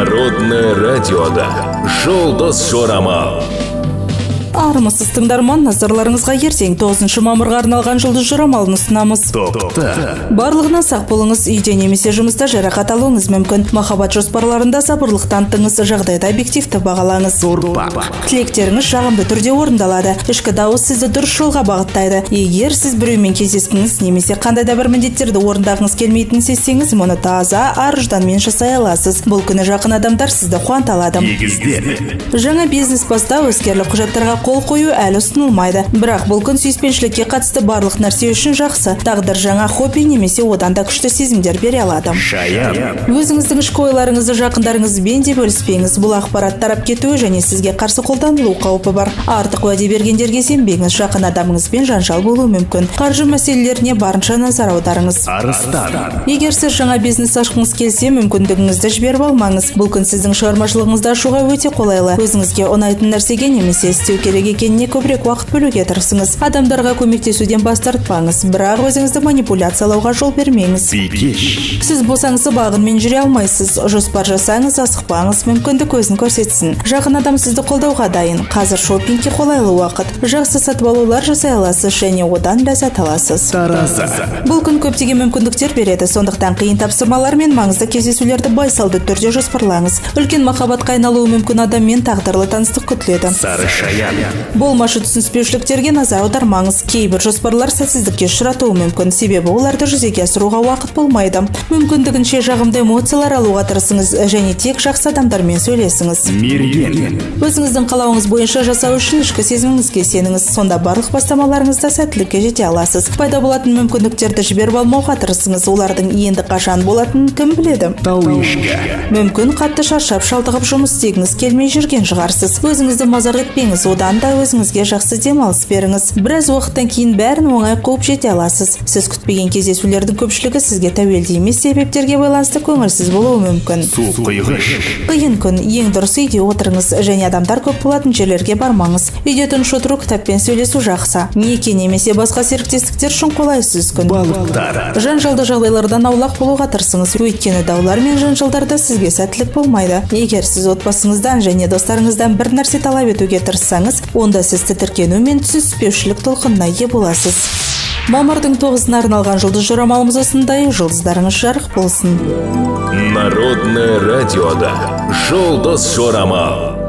Народное радиода «Жұлдыз жорамал». Армысыз тыңдарман, назарларыңызға ертең 9 мамырға арналған жұлдыз жорамалын ұсынамыз. Барлығына сақ болыңыз, үйде немесе жұмыста жарақат алуыңыз мүмкін. Махаббат жоспарларында сабырлық танытыңыз, жағдайды объективті бағалаңыз. Тілектеріңіз жағымды түрде орындалады. Ішкі дауыс сізді дұрыс жолға бағыттайды. Егер сіз біреумен кездескіңіз немесе қандай да бір міндеттерді орындағыңыз келмейтінін сезсеңіз, мұны таза ар жданмен жасай аласыз. Бұл күні жақын адамдар сізді қуанта алады. Жаңа бизнес бастау, іскерлік құжаттарға қол қою әлі ұсынылмайды. Бірақ бұл күн сүйіспеншілікке қатысты барлық нәрсе үшін жақсы. Тағдыр жаңа хобби немесе одан да күшті сезімдер бере алады. Өзіңіздің ішкі ойларыңызды жақындарыңызбен де бөліспеңіз. Бұл ақпарат тарап кетуі және сізге қарсы қолданылу қаупі бар. Артық уәде бергендерге сенбеңіз, жақын адамыңызбен жанжал болуы мүмкін. Қаржы мәселелеріне барынша назар аударыңыз. Егер сіз жаңа бизнес ашқыңыз келсе, мүмкіндігіңізді жіберіп алмаңыз. Бұл күн сіздің шығармашылығыңызды ашуға өте қолайлы. Өзіңізге ұнайтын нәрсеге немесе істеу керек екеніне көбірек уақыт бөлуге тырысыңыз. Адамдарға көмектесуден бас тартпаңыз, бірақ өзіңізді манипуляциялауға жол бермеңіз. Сіз босаңсы бағынмен жүре алмайсыз. Жоспар жасаңыз, асықпаңыз, мүмкіндік көзін көрсетсін. Жақын адам сізді қолдауға дайын. Қазір шопингке қолайлы уақыт. Жақсы сатып алулар жасай аласыз және одан ләззат аласыз. Бұл күн көптеген мүмкіндіктер береді, сондықтан қиын тапсырмалар мен маңызды кездесулерді байсалды түрде жоспарлаңыз. Үлкен махаббатқа айналуы мүмкін адаммен тағдырлы таныстық күтіледі. Болмашы түсініспеушіліктерге назар аудармаңыз. Кейбір жоспарлар сәтсіздікке ұшыратуы мүмкін, себебі оларды жүзеге асыруға уақыт болмайды. Мүмкіндігінше жағымды эмоциялар алуға тырысыңыз және тек жақсы адамдармен сөйлесіңіз. Өзіңіздің қалауыңыз бойынша жасау үшін ішкі сезіміңізге сеніңіз, сонда барлық бастамаларыңызда сәттілікке жете аласыз. Пайда болатын мүмкіндіктерді жіберіп алмауға тырысыңыз, олардың енді қашан болатынын кім біледі. Мүмкін қатты шаршап шалдығып жұмыс істегіңіз келмей жүрген шығарсыз. Өзіңізді мазақ етпеңіз, одан да өзіңізге жақсы демалыс беріңіз. Біраз уақыттан кейін бәрін оңай қуып жете аласыз. Сіз күтпеген кездесулердің көпшілігі сізге тәуелді емес себептерге байланысты көңілсіз болуы мүмкін. Қиын күн, ең дұрысы үйде отырыңыз және адамдар көп болатын жерлерге бармаңыз. Үйде тыныш отыру, кітаппен сөйлесу жақсы. Неке немесе басқа серіктестіктер үшін қолайсыз күн. Жанжалды жағдайлардан аулақ болуға тырысыңыз, өйткені даулар мен жанжалдарда сізге сәттілік болмайды. Егер сіз отбасыңыздан және достарыңыздан бір нәрсе талап етуге тырыссаңыз, онда сіз тітіркену мен түсініспеушілік толқынына ие боласыз. Мамырдың 9-ына арналған жұлдыз жорамалымыз осындай. Жұлдыздарыңыз жарық болсын. Народное радиода «Жұлдыз жорамал».